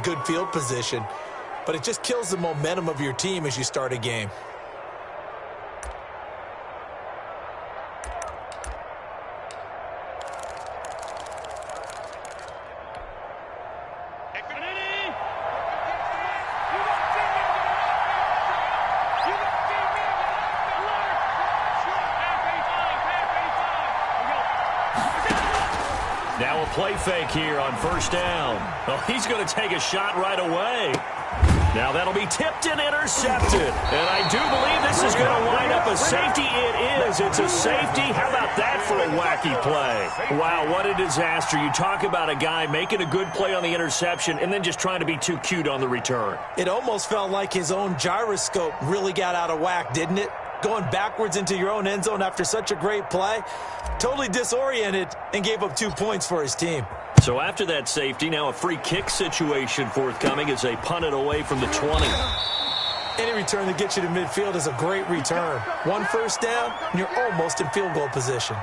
good field position, but it just kills the momentum of your team as you start a game. Now a play fake here on first down. Oh, he's going to take a shot right away. Now that'll be tipped and intercepted. And I do believe this is going to wind up a safety. It is. It's a safety. How about that for a wacky play? Wow, what a disaster. You talk about a guy making a good play on the interception and then just trying to be too cute on the return. It almost felt like his own gyroscope really got out of whack, didn't it? Going backwards into your own end zone after such a great play. Totally disoriented and gave up 2 points for his team. So after that safety, now a free kick situation forthcoming as they punt it away from the 20. Any return that gets you to midfield is a great return. 1 first down, and you're almost in field goal position.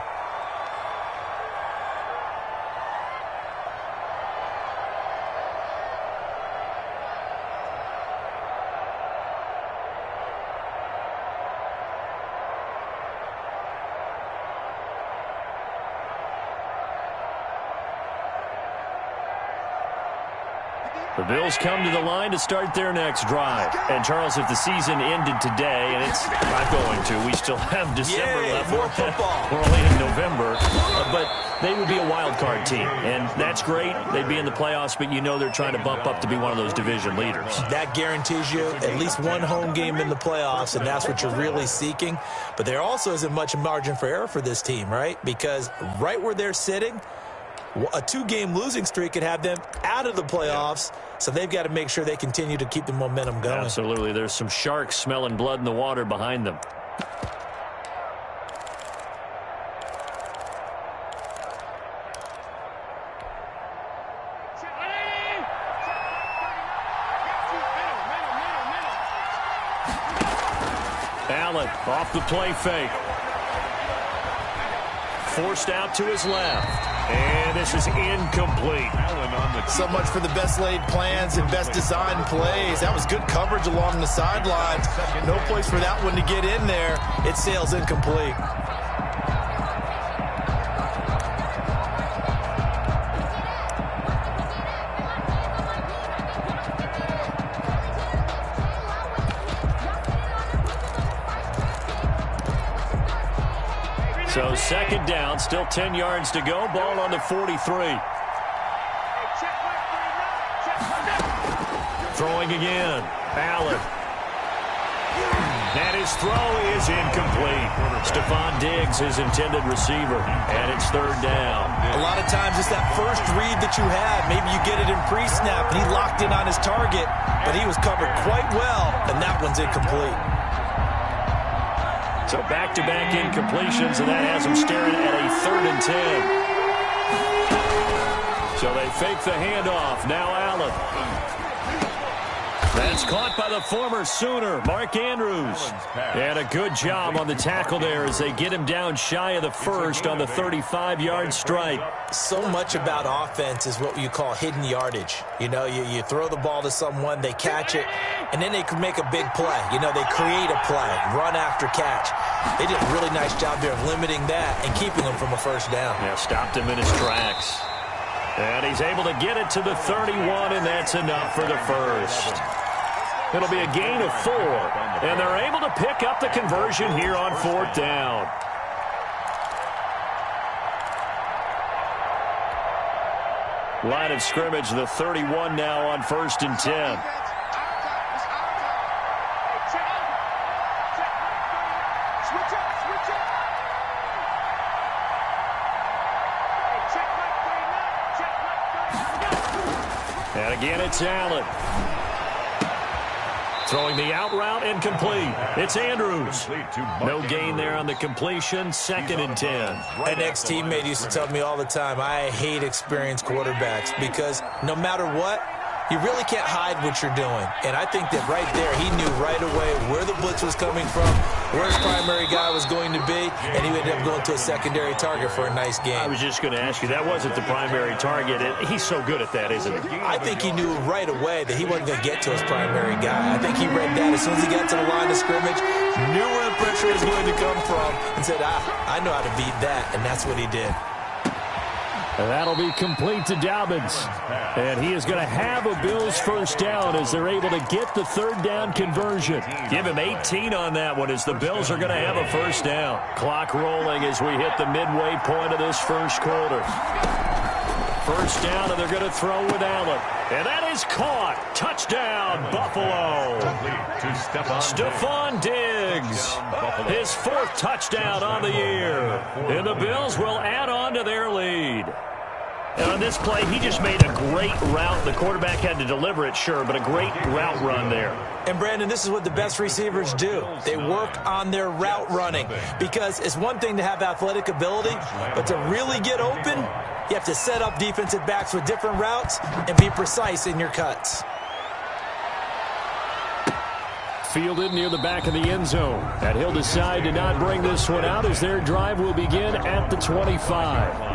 The Bills come to the line to start their next drive. And, Charles, if the season ended today, and it's not going to, we still have December left. More football. We're only in November. But they would be a wild card team. And that's great. They'd be in the playoffs, but you know they're trying to bump up to be one of those division leaders. That guarantees you at least one home game in the playoffs, and that's what you're really seeking. But there also isn't much margin for error for this team, right? Because right where they're sitting, a 2-game losing streak could have them out of the playoffs, so they've got to make sure they continue to keep the momentum going. Absolutely. There's some sharks smelling blood in the water behind them. Allen off the play fake. Forced out to his left. And this is incomplete. So much for the best laid plans and best designed plays. That was good coverage along the sidelines. No place for that one to get in there. It sails incomplete. So second down, still 10 yards to go. Ball on the 43. Throwing again. Allen. And his throw is incomplete. Stephon Diggs, his intended receiver. And it's third down. A lot of times it's that first read that you had. Maybe you get it in pre-snap, and he locked in on his target, but he was covered quite well, and that one's incomplete. So back-to-back incompletions, and that has them staring at a 3rd and 10. So they fake the handoff. Now Allen. That's caught by the former Sooner, Mark Andrews. And a good job on the tackle there as they get him down shy of the first on the 35-yard strike. So much about offense is what you call hidden yardage. You know, you throw the ball to someone, they catch it, and then they can make a big play. You know, they create a play, run after catch. They did a really nice job there of limiting that and keeping him from a first down. Yeah, stopped him in his tracks. And he's able to get it to the 31, and that's enough for the first. It'll be a gain of 4, and they're able to pick up the conversion here on 4th down. Line of scrimmage, the 31 now on 1st and 10. And again, it's Allen. Throwing the out route incomplete. It's Andrews. No gain there on the completion. 2nd and 10. An ex-teammate used to tell me all the time, I hate experienced quarterbacks because no matter what, You really can't hide what you're doing. And I think that right there, he knew right away where the blitz was coming from, where his primary guy was going to be, and he ended up going to a secondary target for a nice game. I was just going to ask you, that wasn't the primary target. He's so good at that, isn't he? I think he knew right away that he wasn't going to get to his primary guy. I think he read that as soon as he got to the line of scrimmage, knew where the pressure was going to come from, and said, I know how to beat that, and that's what he did. And that'll be complete to Dobbins. And he is going to have a Bills first down as they're able to get the third down conversion. Give him 18 on that one as the Bills are going to have a first down. Clock rolling as we hit the midway point of this first quarter. First down, and they're going to throw with Allen. And that is caught. Touchdown, Buffalo. Stephon Diggs. His fourth touchdown on the year. And the Bills will add on to their lead. And on this play, he just made a great route. The quarterback had to deliver it, sure, but a great route run there. And, Brandon, this is what the best receivers do. They work on their route running because it's one thing to have athletic ability, but to really get open, you have to set up defensive backs with different routes and be precise in your cuts. Fielded near the back of the end zone. And he'll decide to not bring this one out as their drive will begin at the 25.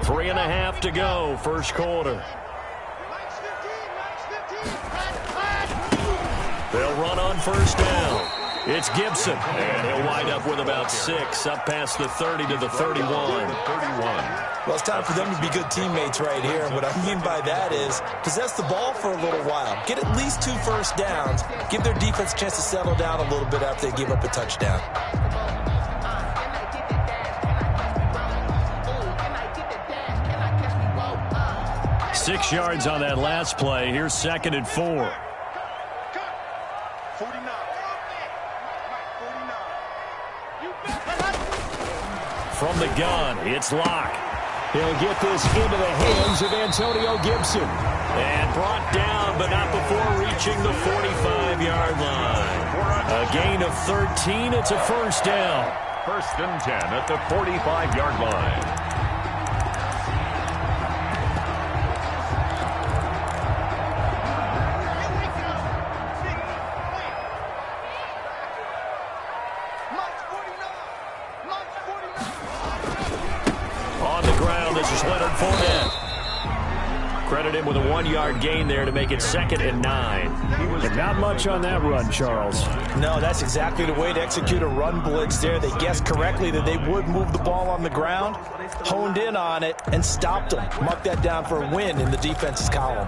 3.5 to go, first quarter. They'll run on first down. It's Gibson, and he'll wind up with about 6, up past the 30 to the 31. Well, it's time for them to be good teammates right here. And what I mean by that is possess the ball for a little while. Get at least 2 first downs. Give their defense a chance to settle down a little bit after they give up a touchdown. Six yards on that last play. Here's 2nd and 4. From the gun, it's Locke. He'll get this into the hands of Antonio Gibson. And brought down, but not before reaching the 45-yard line. A gain of 13. It's a first down. 1st and 10 at the 45-yard line. Credit him with a 1-yard gain there to make it 2nd and 9. And not much on that run, Charles. No, that's exactly the way to execute a run blitz there. They guessed correctly that they would move the ball on the ground, honed in on it, and stopped them. Marked that down for a win in the defense's column.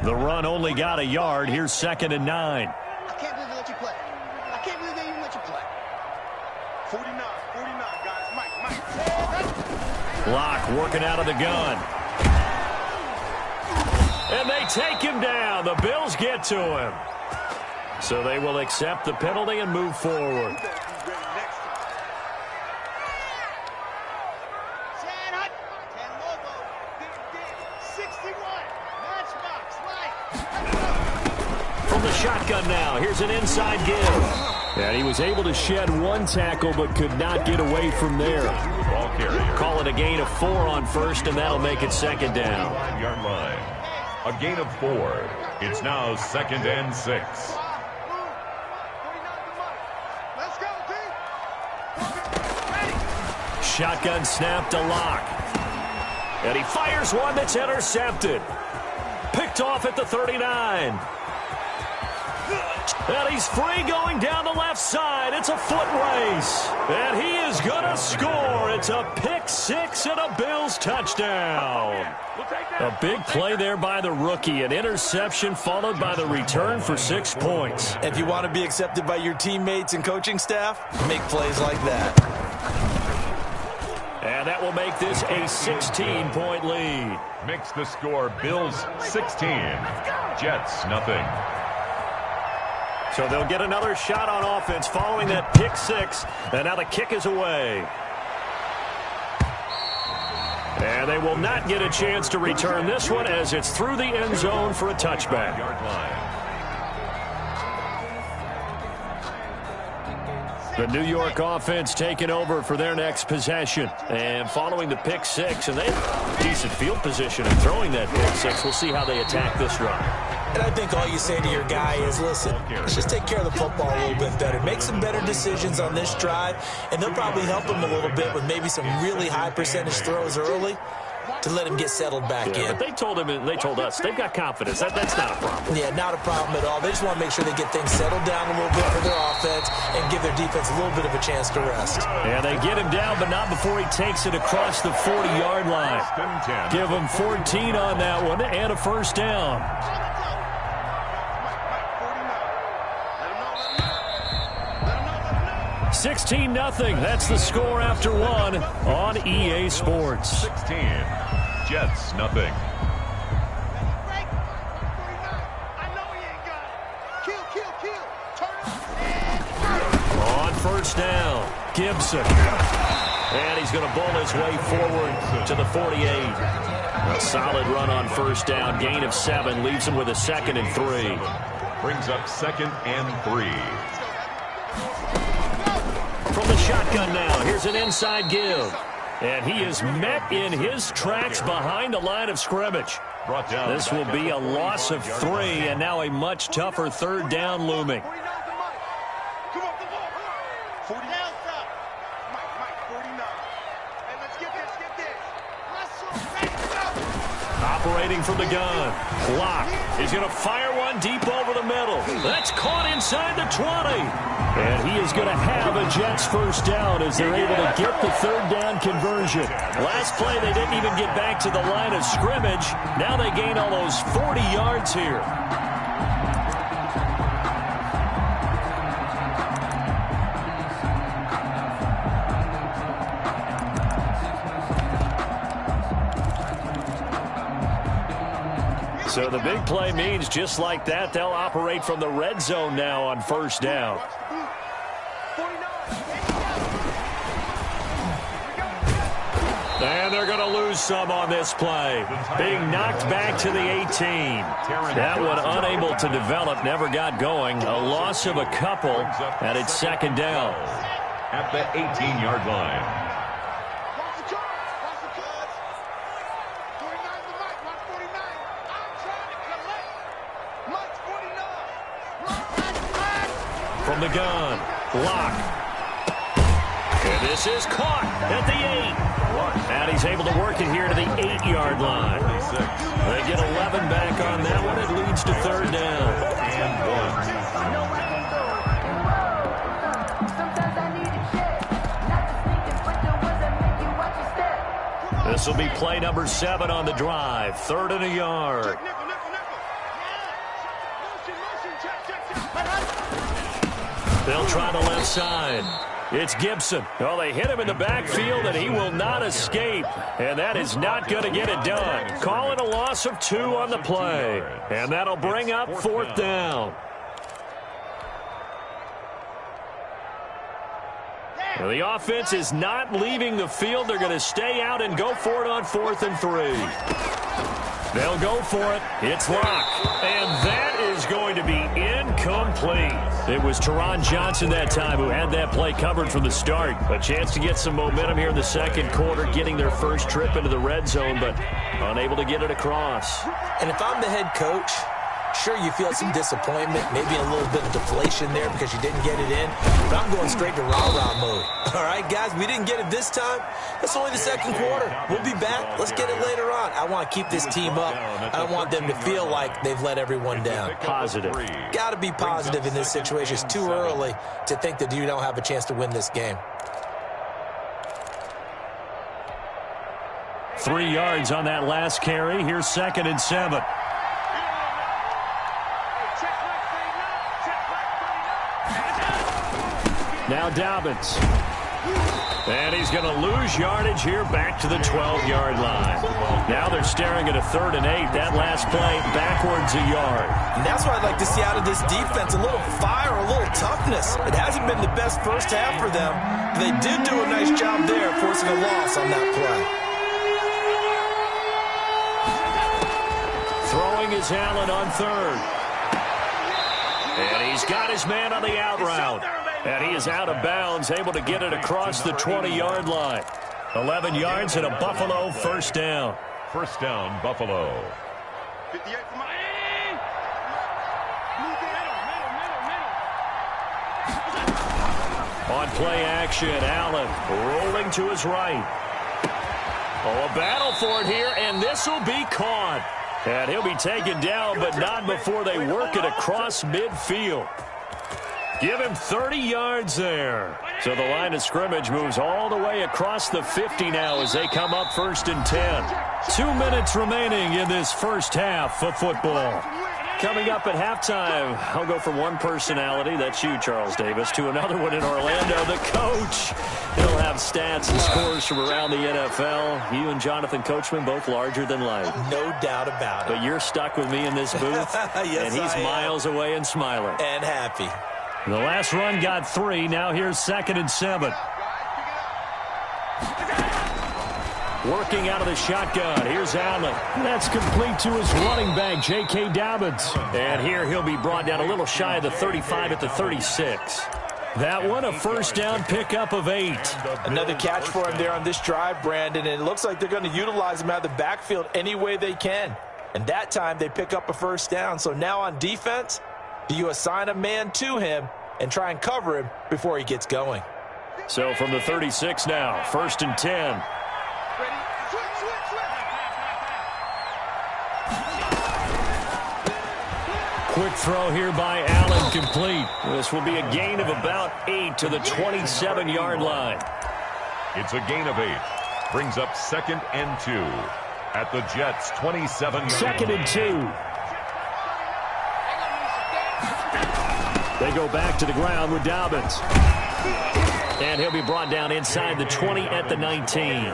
The run only got a yard. Here's 2nd and 9. I can't believe they let you play. I can't believe they even let you play. 49, guys. Mike. Locke working out of the gun. And they take him down. The Bills get to him. So they will accept the penalty and move forward. From the shotgun now, here's an inside give. And he was able to shed 1 tackle but could not get away from there. Ball carrier. Call it a gain of 4 on first, and that'll make it 2nd down. 5-yard line. A gain of 4. It's now 2nd and 6. Shotgun snap to Locke. And he fires one that's intercepted. Picked off at the 39. And he's free going down the left side. It's a foot race. And he is going to score. It's a pick 6 and a Bills touchdown. A big play there by the rookie. An interception followed by the return for 6 points. If you want to be accepted by your teammates and coaching staff, make plays like that. And And that will make this a 16-point lead. Makes the score Bills 16, Jets nothing. So they'll get another shot on offense following that pick six. And now the kick is away. And they will not get a chance to return this one as it's through the end zone for a touchback. Yard line. The New York offense taking over for their next possession. And following the pick six, and they have decent field position and throwing that pick six. We'll see how they attack this run. And I think all you say to your guy is, listen, let's just take care of the football a little bit better. Make some better decisions on this drive, and they'll probably help him a little bit with maybe some really high percentage throws early to let him get settled back in. But they told us, they've got confidence. That's not a problem. Yeah, not a problem at all. They just want to make sure they get things settled down a little bit for their offense and give their defense a little bit of a chance to rest. Yeah, they get him down, but not before he takes it across the 40-yard line. Give him 14 on that one and a first down. 16-0. That's the score after one on EA Sports. 16, Jets nothing. On first down, Gibson. And he's going to bowl his way forward to the 48. A solid run on first down. Gain of 7 leaves him with a 2nd and 3. Brings up 2nd and 3. From the shotgun now, here's an inside give. And he is met in his tracks behind the line of scrimmage. This will be a loss of 3, and now a much tougher third down looming. Operating from the gun. Block. He's going to fire one deep over the middle. That's caught inside the 20. And he is going to have a Jets first down as they're able to get the third down conversion. Last play, they didn't even get back to the line of scrimmage. Now they gain almost 40 yards here. So the big play means just like that, they'll operate from the red zone now on first down. And they're going to lose some on this play. Being knocked back to the 18. That one unable to develop, never got going. A loss of a couple, and it's 2nd down. At the 18-yard line. From the gun, block. And this is caught at the 8. And he's able to work it here to the 8-yard line. They get 11 back on that one. It leads to third down. And 1. This will be play number 7 on the drive. 3rd and a yard. They'll try the left side. It's Gibson. Well, they hit him in the backfield, and he will not escape. And that is not going to get it done. Call it a loss of 2 on the play. And that'll bring up 4th down. Well, the offense is not leaving the field. They're going to stay out and go for it on 4th and 3. They'll go for it. It's locked. And that is going to be incomplete. It was Teron Johnson that time who had that play covered from the start. A chance to get some momentum here in the second quarter, getting their first trip into the red zone, but unable to get it across. And if I'm the head coach, sure, you feel some disappointment, maybe a little bit of deflation there because you didn't get it in, but I'm going straight to rah-rah mode. All right, guys, we didn't get it this time. That's only the second quarter. We'll be back. Let's get it later on. I want to keep this team up. I don't want them to feel like they've let everyone down. Positive. Got to be positive in this situation. It's too early to think that you don't have a chance to win this game. 3 yards on that last carry. Here's 2nd and 7. Now Dobbins. And he's going to lose yardage here back to the 12-yard line. Now they're staring at a 3rd and 8. That last play backwards a yard. And that's what I'd like to see out of this defense, a little fire, a little toughness. It hasn't been the best first half for them, but they did do a nice job there forcing a loss on that play. Throwing is Allen on 3rd. And he's got his man on the out route. And he is out of bounds, able to get it across the 20-yard line. 11 yards and a Buffalo first down. First down, Buffalo. 58 for my... On play action, Allen rolling to his right. Oh, a battle for it here, and this will be caught. And he'll be taken down, but not before they work it across midfield. Give him 30 yards there. So the line of scrimmage moves all the way across the 50 now as they come up 1st and 10. 2 minutes remaining in this first half of football. Coming up at halftime, I'll go from one personality, that's you, Charles Davis, to another one in Orlando, the coach. He'll have stats and scores from around the NFL. You and Jonathan Coachman, both larger than life. No doubt about it. But you're stuck with me in this booth, yes, and he's miles away and smiling. And happy. The last run got 3. Now here's 2nd and 7. Working out of the shotgun. Here's Allen. That's complete to his running back, J.K. Dobbins. And here he'll be brought down a little shy of the 35 at the 36. That one a first down pickup of 8. Another catch for him there on this drive, Brandon, and it looks like they're going to utilize him out of the backfield any way they can. And that time they pick up a first down. So now on defense, do you assign a man to him and try and cover him before he gets going? So from the 36 now, 1st and 10. Quick throw here by Allen, complete. This will be a gain of about 8 to the 27-yard line. It's a gain of 8. Brings up 2nd and 2 at the Jets' 27-yard line. 2nd and 2. They go back to the ground with Dobbins. And he'll be brought down inside the 20 at the 19.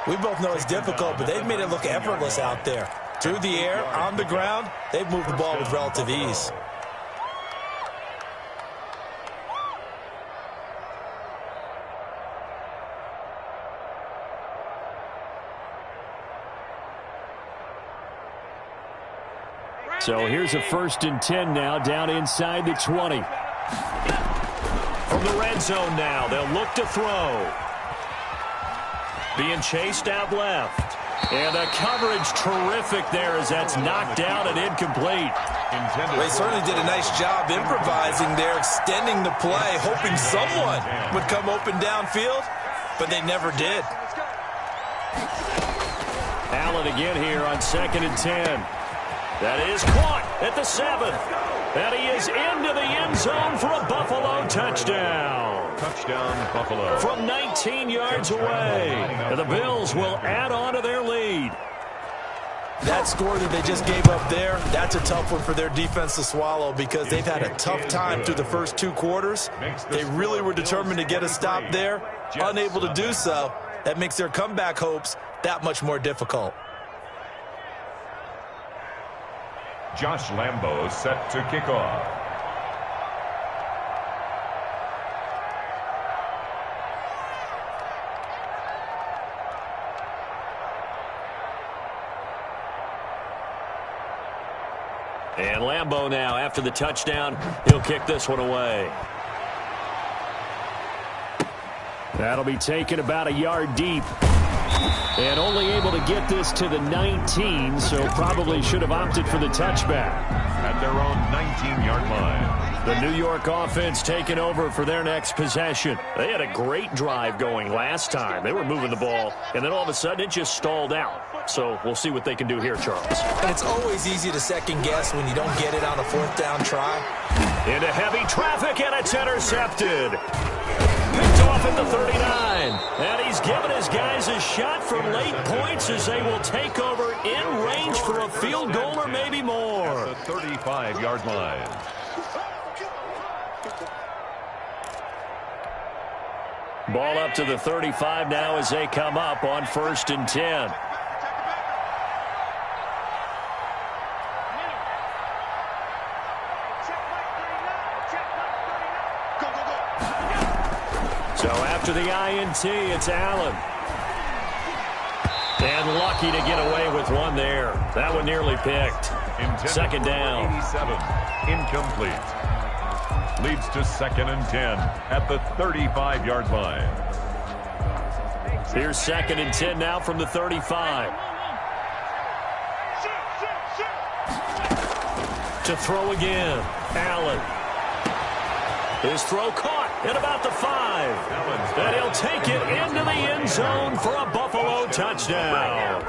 We both know it's difficult, but they've made it look effortless out there. Through the air, on the ground, they've moved the ball with relative ease. So here's a 1st and 10 now, down inside the 20. From the red zone now, they'll look to throw. Being chased out left. And the coverage terrific there as that's knocked down and incomplete. They certainly did a nice job improvising there, extending the play, hoping someone would come open downfield, but they never did. Allen again here on 2nd and 10. That is caught at the 7. And he is into the end zone for a Buffalo touchdown. Touchdown, Buffalo. From 19 yards away. And the Bills will add on to their lead. That score that they just gave up there, that's a tough one for their defense to swallow because they've had a tough time through the first 2 quarters. They really were determined to get a stop there, unable to do so. That makes their comeback hopes that much more difficult. Josh Lambo set to kick off. And Lambo now, after the touchdown, he'll kick this one away. That'll be taken about a yard deep. And only able to get this to the 19, so probably should have opted for the touchback. At their own 19-yard line. The New York offense taking over for their next possession. They had a great drive going last time. They were moving the ball, and then all of a sudden it just stalled out. So we'll see what they can do here, Charles. And it's always easy to second guess when you don't get it on a 4th down try. Into heavy traffic, and it's intercepted. Picked off at the 39. And he's given his guys a shot for late points as they will take over in range for a field goal or maybe more. At the 35-yard line. Ball up to the 35 now as they come up on 1st and 10. So after the INT, it's Allen. And lucky to get away with one there. That one nearly picked. 2nd down. 87. Incomplete. Leads to 2nd and 10 at the 35-yard line. Here's 2nd and 10 now from the 35. To throw again. Allen. His throw caught at about the 5. And he'll take it into the end zone for a Buffalo touchdown.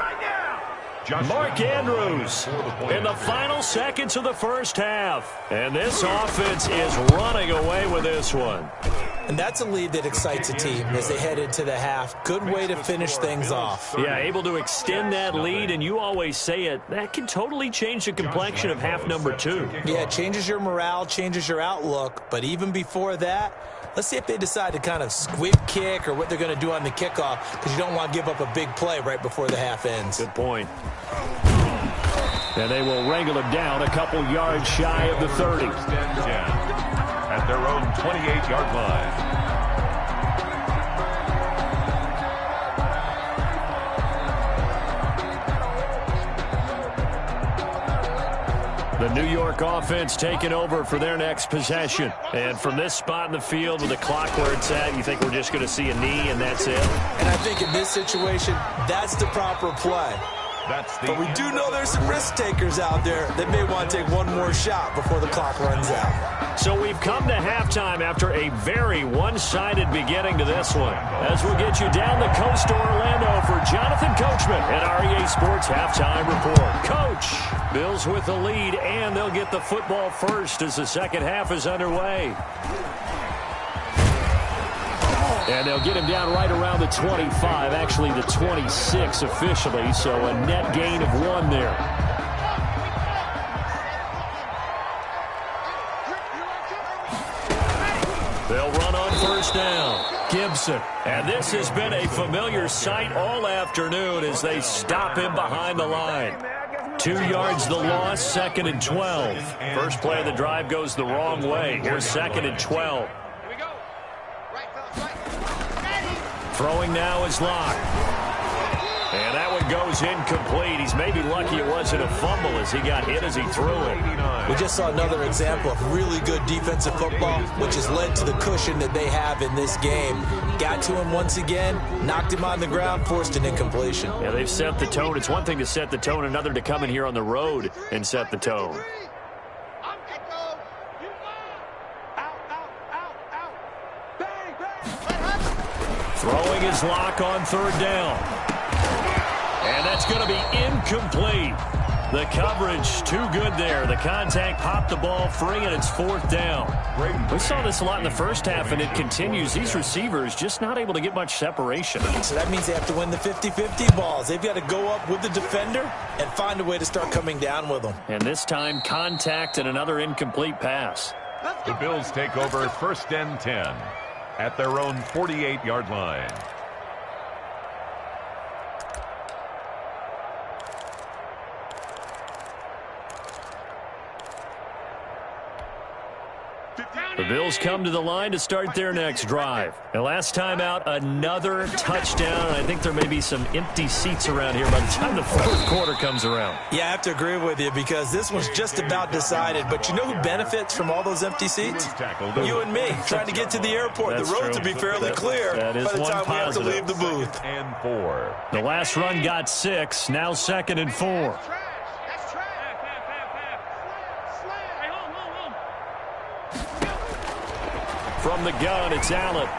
Mark Andrews in the final seconds of the first half. And this offense is running away with this one. And that's a lead that excites a team as they head into the half. Good way to finish things off. Yeah, able to extend that lead, and you always say it, that can totally change the complexion of half number 2. Yeah, it changes your morale, changes your outlook. But even before that, let's see if they decide to kind of squib kick or what they're going to do on the kickoff, because you don't want to give up a big play right before the half ends. Good point. And they will wrangle him down a couple yards shy of the 30. At their own 28-yard line. The New York offense taking over for their next possession. And from this spot in the field with the clock where it's at, you think we're just going to see a knee and that's it? And I think in this situation, that's the proper play. But we do know there's some risk takers out there that may want to take one more shot before the clock runs out. So we've come to halftime after a very one-sided beginning to this one. As we'll get you down the coast to Orlando for Jonathan Coachman at our EA Sports Halftime Report. Coach, Bills with the lead, and they'll get the football first as the second half is underway. And they'll get him down right around the 25, actually the 26 officially, so a net gain of 1 there. They'll run on 1st down. Gibson. And this has been a familiar sight all afternoon as they stop him behind the line. 2 yards the loss, 2nd and 12. First play of the drive goes the wrong way. Here's 2nd and 12. Throwing now is Locke. And that one goes incomplete. He's maybe lucky it wasn't a fumble as he got hit as he threw it. We just saw another example of really good defensive football, which has led to the cushion that they have in this game. Got to him once again, knocked him on the ground, forced an incompletion. Yeah, they've set the tone. It's one thing to set the tone, another to come in here on the road and set the tone. Throwing his Lock on 3rd down. And that's going to be incomplete. The coverage too good there. The contact popped the ball free, and it's 4th down. We saw this a lot in the first half, and it continues. These receivers just not able to get much separation. So that means they have to win the 50-50 balls. They've got to go up with the defender and find a way to start coming down with them. And this time, contact and another incomplete pass. The Bills take over 1st and 10 at their own 48-yard line. The Bills come to the line to start their next drive. And last time out, another touchdown. I think there may be some empty seats around here by the time the 4th quarter comes around. Yeah, I have to agree with you because this one's just about decided. But you know who benefits from all those empty seats? You and me, trying to get to the airport. That's the roads true. will be fairly clear by the time we have to leave the booth. And 4. The last run got 6, now 2nd and 4. From the gun, it's Allen.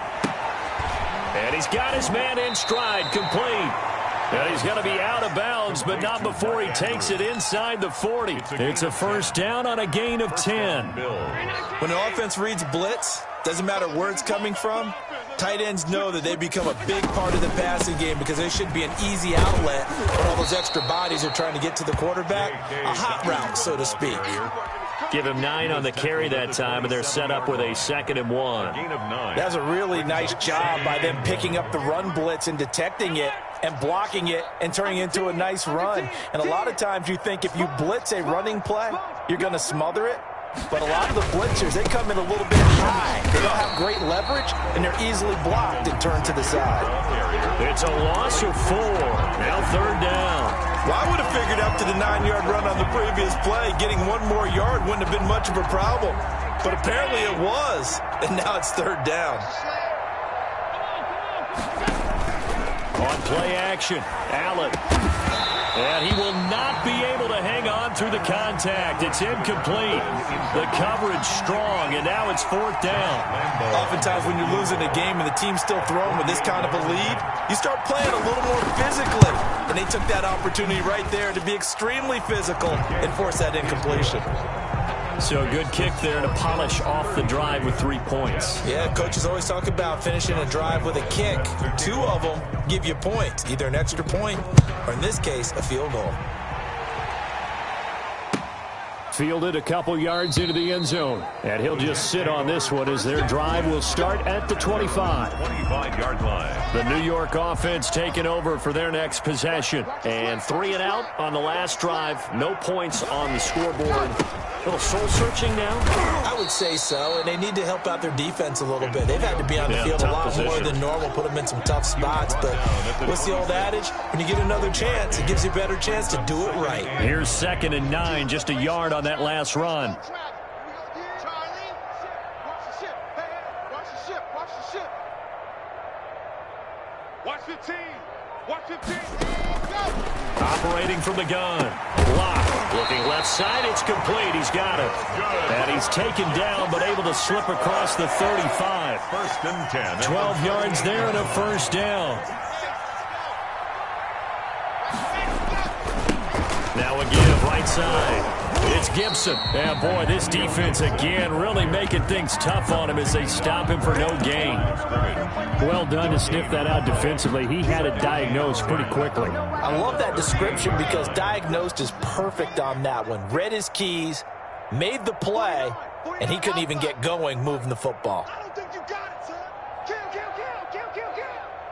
And he's got his man in stride, complete. And he's going to be out of bounds, but not before he takes it inside the 40. It's a 1st down on a gain of 10. When the offense reads blitz, doesn't matter where it's coming from, tight ends know that they become a big part of the passing game because they should be an easy outlet when all those extra bodies are trying to get to the quarterback. A hot route, so to speak. Give him 9 on the carry that time, and they're set up with a 2nd and 1. Gain of 9. That's a really nice job by them picking up the run blitz and detecting it and blocking it and turning it into a nice run. And a lot of times you think if you blitz a running play, you're going to smother it. But a lot of the blitzers, they come in a little bit high. They don't have great leverage, and they're easily blocked and turned to the side. It's a loss of 4. Now 3rd down. Well, I would have figured up to the 9-yard run on the previous play. Getting 1 more yard wouldn't have been much of a problem. But apparently it was, and now it's 3rd down. On play action, Allen. And he will not be able to hang on through the contact. It's incomplete. The coverage strong, and now it's 4th down. Oftentimes when you're losing a game and the team's still throwing with this kind of a lead, you start playing a little more physically. And they took that opportunity right there to be extremely physical and force that incompletion. So a good kick there to polish off the drive with 3 points. Yeah, coaches always talk about finishing a drive with a kick. 2 of them give you points, either an extra point or, in this case, a field goal. Fielded a couple yards into the end zone. And he'll just sit on this one as their drive will start at the 25. 25-yard line. The New York offense taking over for their next possession. And 3 and out on the last drive. No points on the scoreboard. A little soul-searching now? I would say so, and they need to help out their defense a little bit. They've had to be on the field a lot more than normal, put them in some tough spots. But what's the old adage? When you get another chance, it gives you a better chance to do it right. Here's 2nd and 9, just a yard on that last run. Watch the team. Watch the team. Operating from the gun. Block. Looking left side. It's complete. He's got it. And he's taken down, but able to slip across the 35. 1st and 10. 12 yards there and a 1st down. Now again, right side. It's Gibson. And boy, this defense again really making things tough on him as they stop him for no gain. Well done to sniff that out defensively. He had it diagnosed pretty quickly. I love that description because diagnosed is perfect on that one. Read his keys, made the play, and he couldn't even get going moving the football. I don't think you got it, son. Kill.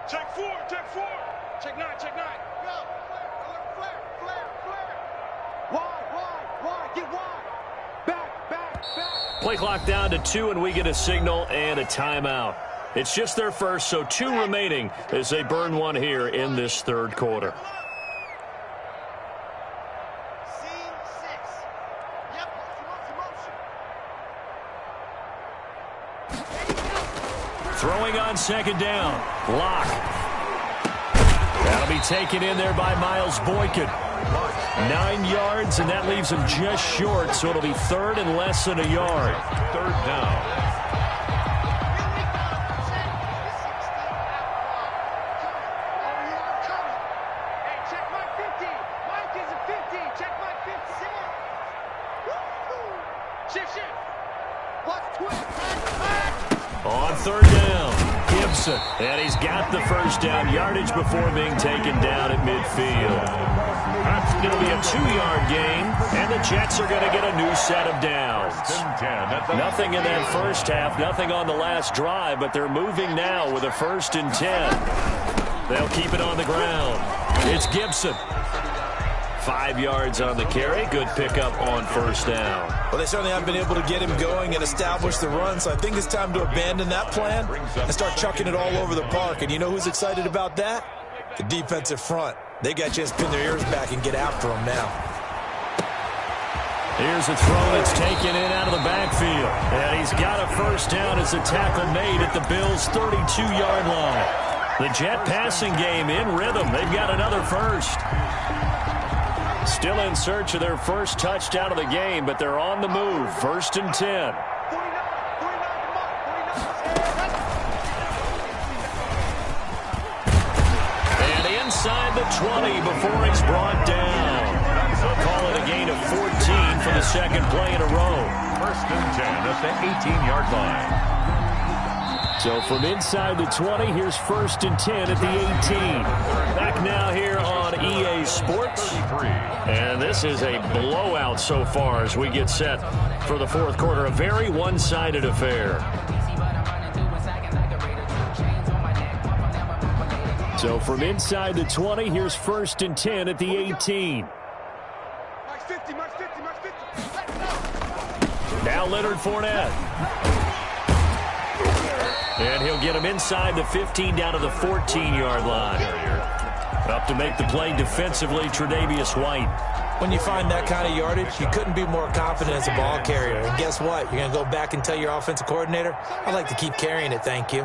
Check 4. Check 9. Go. Flare. Wide. Get wide. Back. Play clock down to 2, and we get a signal and a timeout. It's just their first, so 2 remaining as they burn one here in this 3rd quarter. Scene 6. Yep, Throwing on 2nd down. Block. That'll be taken in there by Miles Boykin. 9 yards, and that leaves him just short, so it'll be 3rd and less than a yard. 3rd down. On 3rd down, Gibson. And he's got the 1st down yardage before being taken down at midfield. It'll be a 2-yard gain, and the Jets are going to get a new set of downs. Nothing in that first half, nothing on the last drive, but they're moving now with a 1st and 10. They'll keep it on the ground. It's Gibson. 5 yards on the carry. Good pickup on 1st down. Well, they certainly haven't been able to get him going and establish the run, so I think it's time to abandon that plan and start chucking it all over the park. And you know who's excited about that? The defensive front. They got a chance to pin their ears back and get after him now. Here's a throw that's taken in out of the backfield. And he's got a 1st down as the tackle made at the Bills' 32-yard line. The Jet passing game in rhythm. They've got another 1st. Still in search of their 1st touchdown of the game, but they're on the move. 1st and 10. And inside the 20 before he's brought down. They'll call it a gain of 14 for the 2nd play in a row. 1st and 10 at the 18-yard line. So from inside the 20, here's 1st and 10 at the 18. Back now here on EA Sports. And this is a blowout so far as we get set for the 4th quarter. A very one-sided affair. So from inside the 20, here's 1st and 10 at the 18. Now Leonard Fournette. And he'll get him inside the 15 down to the 14-yard line. Up to make the play defensively, Tre'Davious White. When you find that kind of yardage, you couldn't be more confident as a ball carrier. And guess what? You're going to go back and tell your offensive coordinator, I'd like to keep carrying it, thank you.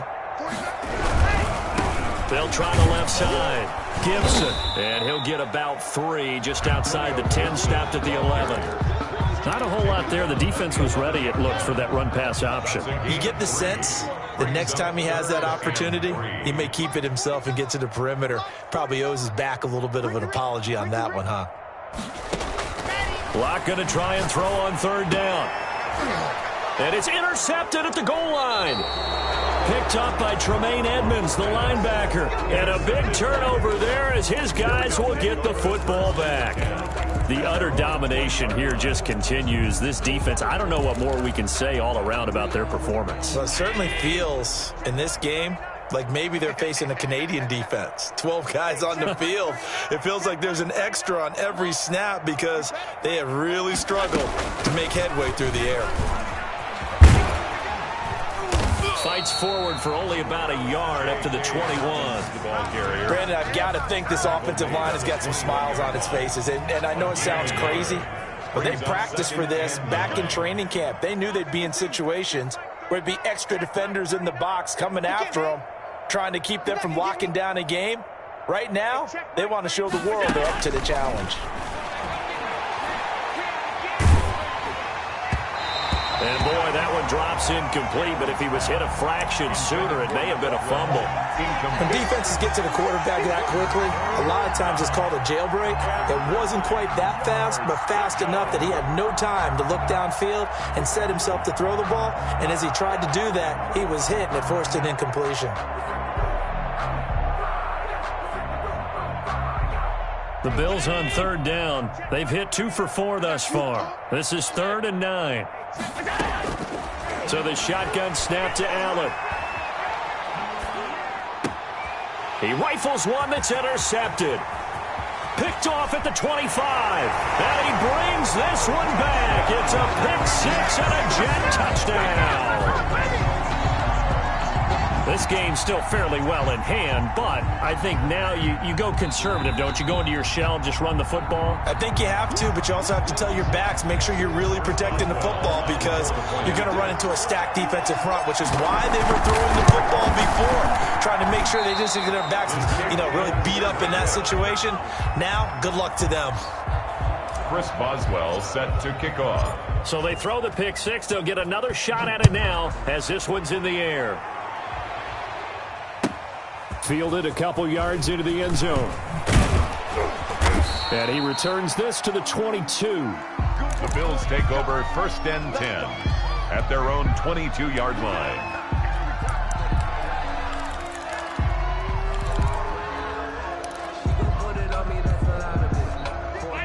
They'll try the left side. Gibson. And he'll get about 3 just outside the 10, stopped at the 11. Not a whole lot there. The defense was ready, it looked, for that run-pass option. You get the sense that next time he has that opportunity, he may keep it himself and get to the perimeter. Probably owes his back a little bit of an apology on that one, huh? Locke going to try and throw on 3rd down. And it's intercepted at the goal line. Picked up by Tremaine Edmonds, the linebacker. And a big turnover there as his guys will get the football back. The utter domination here just continues. This defense, I don't know what more we can say all around about their performance. Well, it certainly feels in this game like maybe they're facing a Canadian defense. 12 guys on the field. It feels like there's an extra on every snap because they have really struggled to make headway through the air. Fights forward for only about a yard up to the 21. Brandon, I've got to think this offensive line has got some smiles on its faces. And I know it sounds crazy, but they practiced for this back in training camp. They knew they'd be in situations where it'd be extra defenders in the box coming after them, trying to keep them from locking down a game. Right now, they want to show the world they're up to the challenge. And boy, that one drops incomplete, but if he was hit a fraction sooner, it may have been a fumble. When defenses get to the quarterback that quickly, a lot of times it's called a jailbreak. It wasn't quite that fast, but fast enough that he had no time to look downfield and set himself to throw the ball. And as he tried to do that, he was hit and it forced an incompletion. The Bills on 3rd down. They've hit 2 for 4 thus far. This is 3rd and 9. So the shotgun snap to Allen. He rifles one that's intercepted. Picked off at the 25. And he brings this one back. It's a pick 6 and a Jet touchdown. This game's still fairly well in hand, but I think now you go conservative, don't you? Go into your shell, just run the football? I think you have to, but you also have to tell your backs, make sure you're really protecting the football because you're going to run into a stacked defensive front, which is why they were throwing the football before, trying to make sure they just get their backs, really beat up in that situation. Now, good luck to them. Chris Boswell set to kick off. So they throw the pick 6. They'll get another shot at it now as this one's in the air. Fielded a couple yards into the end zone. And he returns this to the 22. The Bills take over 1st and 10 at their own 22-yard line.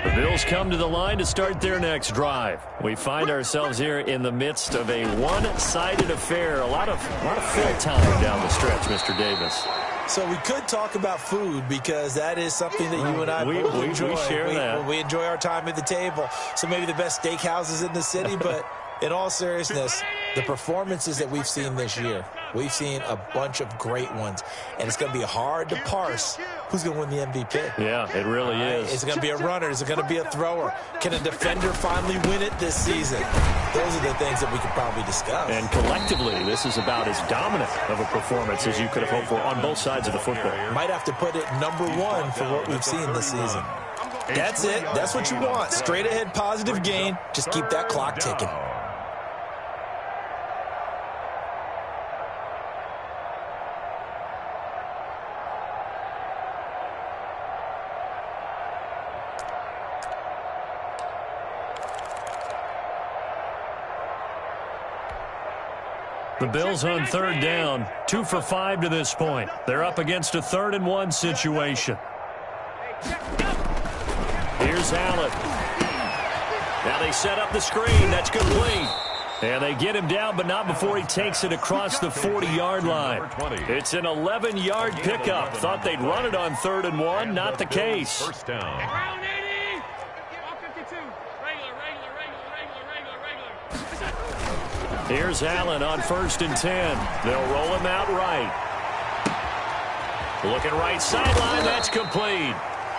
The Bills come to the line to start their next drive. We find ourselves here in the midst of a one-sided affair. A lot of fill time down the stretch, Mr. Davis. So we could talk about food because that is something that you and I both enjoy. We share that. We enjoy our time at the table. So maybe the best steakhouses in the city, but in all seriousness, the performances that we've seen this year, we've seen a bunch of great ones. And it's going to be hard to parse who's going to win the MVP. Yeah, it really is. Is it going to be a runner? Is it going to be a thrower? Can a defender finally win it this season? Those are the things that we could probably discuss. And collectively, this is about as dominant of a performance as you could have hoped for on both sides of the football. Might have to put it number 1 for what we've seen this season. That's it. That's what you want. Straight ahead positive gain. Just keep that clock ticking. The Bills on third down, 2 for 5 to this point. They're up against a 3rd and 1 situation. Here's Allen. Now they set up the screen. That's complete. And they get him down, but not before he takes it across the 40-yard line. It's an 11-yard pickup. Thought they'd run it on 3rd and 1. Not the case. First down. Here's Allen on 1st and 10. They'll roll him out right. Looking right sideline. That's complete.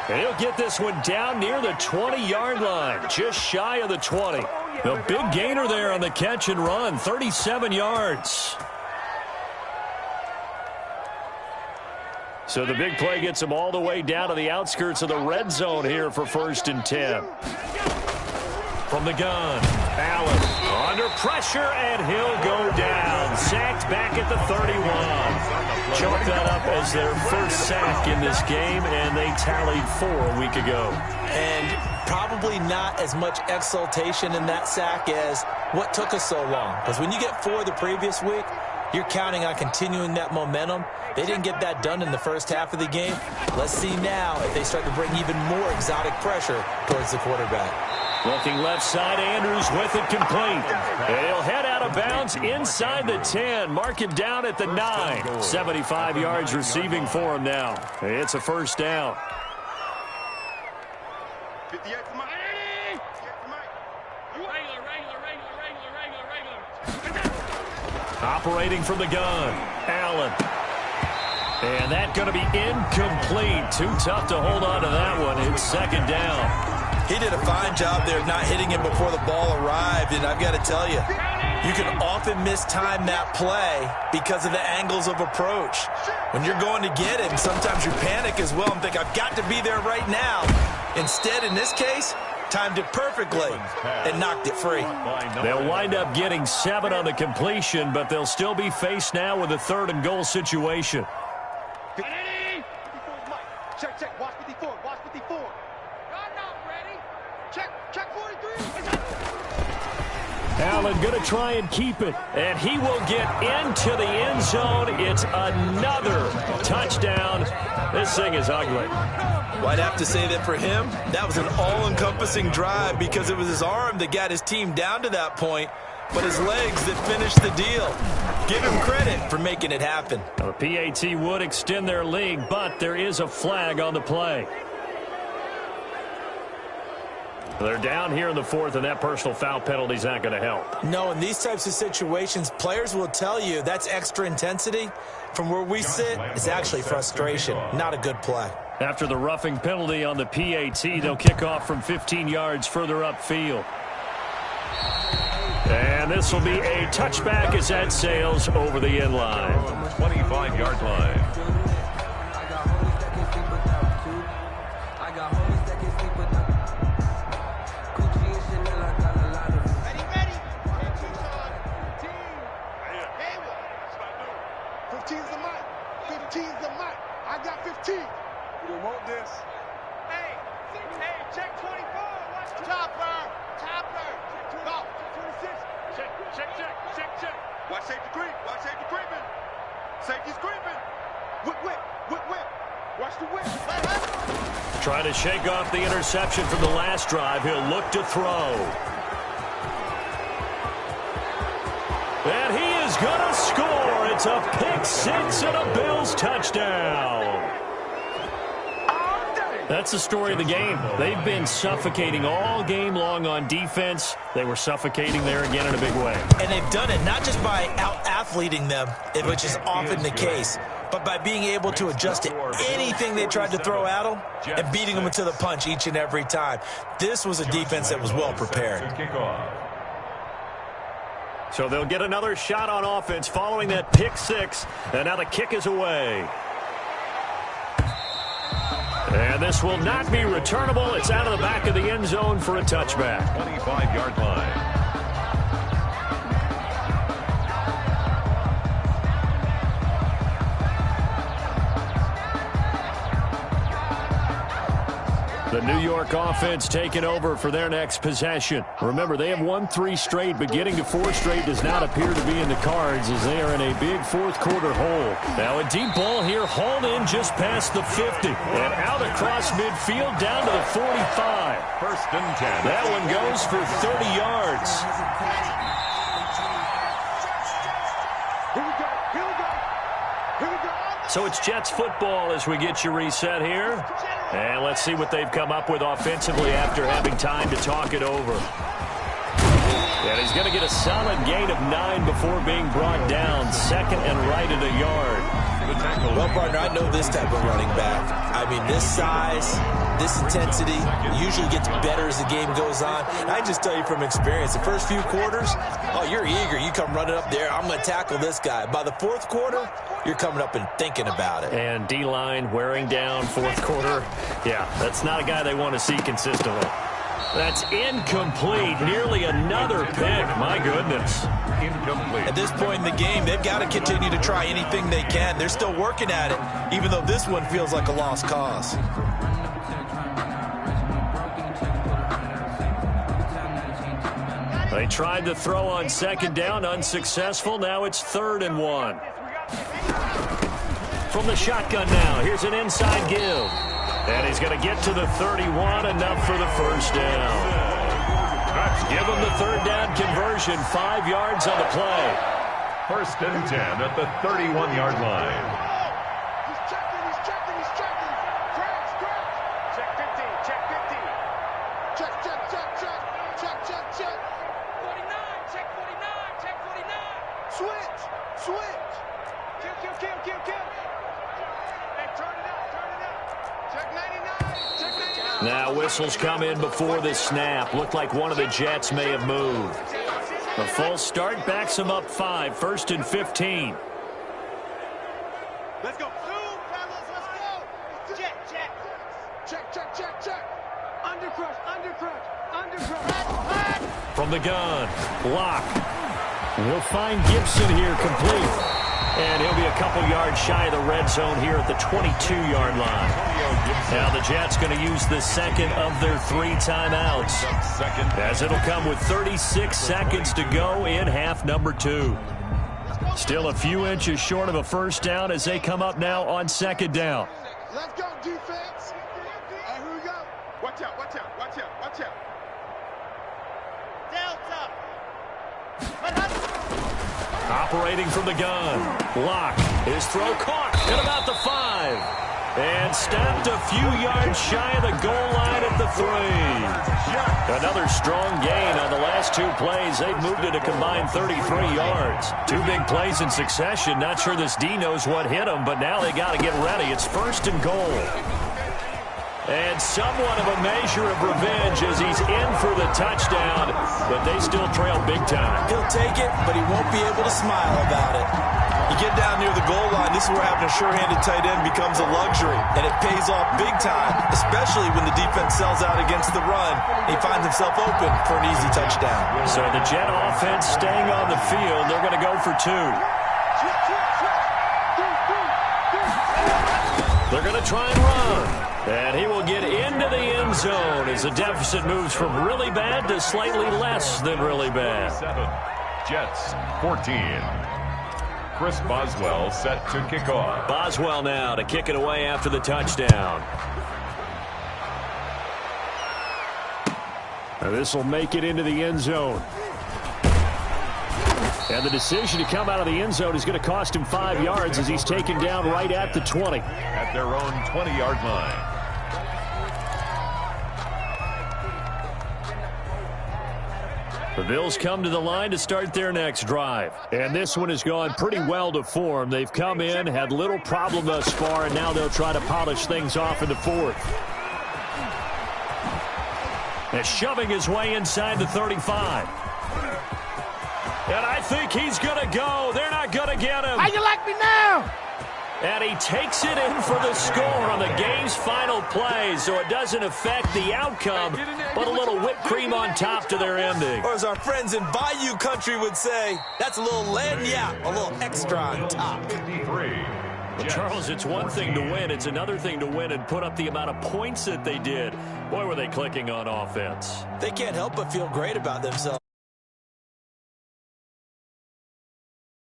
And he'll get this one down near the 20-yard line, just shy of the 20. The big gainer there on the catch and run, 37 yards. So the big play gets him all the way down to the outskirts of the red zone here for 1st and 10. From the gun, Allen under pressure, and he'll go down. Sacked back at the 31. Chalk that up as their first sack in this game, and they tallied 4 a week ago. And probably not as much exultation in that sack as what took us so long. Because when you get 4 the previous week, you're counting on continuing that momentum. They didn't get that done in the first half of the game. Let's see now if they start to bring even more exotic pressure towards the quarterback. Looking left side, Andrews with it complete. And he'll head out of bounds inside the 10. Mark him down at the 9. 75 yards receiving for him now. It's a first down. 58 for Mike. Operating from the gun, Allen. And that's going to be incomplete. Too tough to hold on to that one. It's 2nd down. He did a fine job there of not hitting him before the ball arrived, and I've got to tell you, you can often mistime that play because of the angles of approach. When you're going to get him, sometimes you panic as well and think, I've got to be there right now. Instead, in this case, timed it perfectly and knocked it free. They'll wind up getting 7 on the completion, but they'll still be faced now with a 3rd and goal situation. Check, check, watch 54, watch 54. Check 43. Allen going to try and keep it, and he will get into the end zone. It's another touchdown. This thing is ugly. Well, I'd have to say that for him, that was an all-encompassing drive because it was his arm that got his team down to that point, but his legs that finished the deal. Give him credit for making it happen. The PAT would extend their lead, but there is a flag on the play. They're down here in the 4th, and that personal foul penalty is not going to help. No, in these types of situations, players will tell you that's extra intensity. From where we sit, it's actually frustration, not a good play. After the roughing penalty on the PAT, they'll kick off from 15 yards further upfield. And this will be a touchback as that sails over the end line. 25-yard line. I got 15. You don't want this. Hey, check 24. Watch the topper. Go. 26. Check. Watch safety creep. Safety's creeping. Whip. Watch the whip. Trying to shake off the interception from the last drive. He'll look to throw. And he is going to score. It's a pick 6 and a Bills touchdown. That's the story of the game. They've been suffocating all game long on defense. They were suffocating there again in a big way. And they've done it not just by out-athleting them, which is often the case, but by being able to adjust to anything they tried to throw at them and beating them to the punch each and every time. This was a defense that was well prepared. So they'll get another shot on offense following that pick 6, and now the kick is away. And this will not be returnable. It's out of the back of the end zone for a touchback. 25-yard line. The New York offense taking over for their next possession. Remember, they have won 3 straight, but getting to 4 straight does not appear to be in the cards as they are in a big fourth-quarter hole. Now a deep ball here, hauled in just past the 50. And out across midfield down to the 45. First and 10. That one goes for 30 yards. So it's Jets football as we get you reset here. And let's see what they've come up with offensively after having time to talk it over. And he's going to get a solid gain of 9 before being brought down. Second and right at a yard. Well, partner, I know this type of running back. I mean, this size, this intensity usually gets better as the game goes on. And I just tell you from experience, the first few quarters, oh, you're eager. You come running up there, I'm going to tackle this guy. By the fourth quarter, you're coming up and thinking about it. And D-line wearing down fourth quarter. Yeah, that's not a guy they want to see consistently. That's incomplete. Nearly another pick. My goodness. Incomplete. At this point in the game, they've got to continue to try anything they can. They're still working at it, even though this one feels like a lost cause. They tried to throw on second down, unsuccessful. Now it's 3rd and 1. From the shotgun now, here's an inside give. And he's going to get to the 31, enough for the first down. Give him the 3rd down conversion, 5 yards on the play. First and 10 at the 31-yard line. He's checking. Check 50, check 50. Check. 49, check 49, check 49. Switch. Kill. Hey, turn it up. Check 99. Now whistles come in before the snap. Looked like one of the Jets may have moved. The false start backs them up 5. 1st and 15. Let's go. Fellas, let's go. Check. Undercrush. From the gun, block. We'll find Gibson here complete. And he'll be a couple yards shy of the red zone here at the 22-yard line. Now the Jets going to use the second of their 3 timeouts, as it'll come with 36 seconds to go in half number 2. Still a few inches short of a first down as they come up now on second down. Let's go, defense. All right, here we go. Watch out. Delta. Operating from the gun. Block. His throw caught at about the 5. And stopped a few yards shy of the goal line at the 3. Another strong gain on the last 2 plays. They've moved it a combined 33 yards. 2 big plays in succession. Not sure this D knows what hit them, but now they got to get ready. It's 1st and goal. And somewhat of a measure of revenge as he's in for the touchdown, but they still trail big time. He'll take it, but he won't be able to smile about it. You get down near the goal line, this is where having a sure-handed tight end becomes a luxury, and it pays off big time, especially when the defense sells out against the run. He finds himself open for an easy touchdown. So the Jet offense staying on the field. They're going to go for 2. They're going to try and run. And he will get into the end zone as the deficit moves from really bad to slightly less than really bad. 7. Jets 14. Chris Boswell set to kick off. Boswell now to kick it away after the touchdown. Now this will make it into the end zone. And the decision to come out of the end zone is going to cost him 5 yards as he's taken down right at the 20. At their own 20-yard line. The Bills come to the line to start their next drive. And this one has gone pretty well to form. They've come in, had little problem thus far, and now they'll try to polish things off in the 4th. And shoving his way inside the 35. And I think he's going to go. They're not going to get him. How you like me now? And he takes it in for the score on the game's final play, so it doesn't affect the outcome, but a little whipped cream on top to their ending. Or as our friends in Bayou Country would say, that's a little lagniappe, a little extra on top. 53. Well, Charles, it's one thing to win. It's another thing to win and put up the amount of points that they did. Boy, were they clicking on offense. They can't help but feel great about themselves.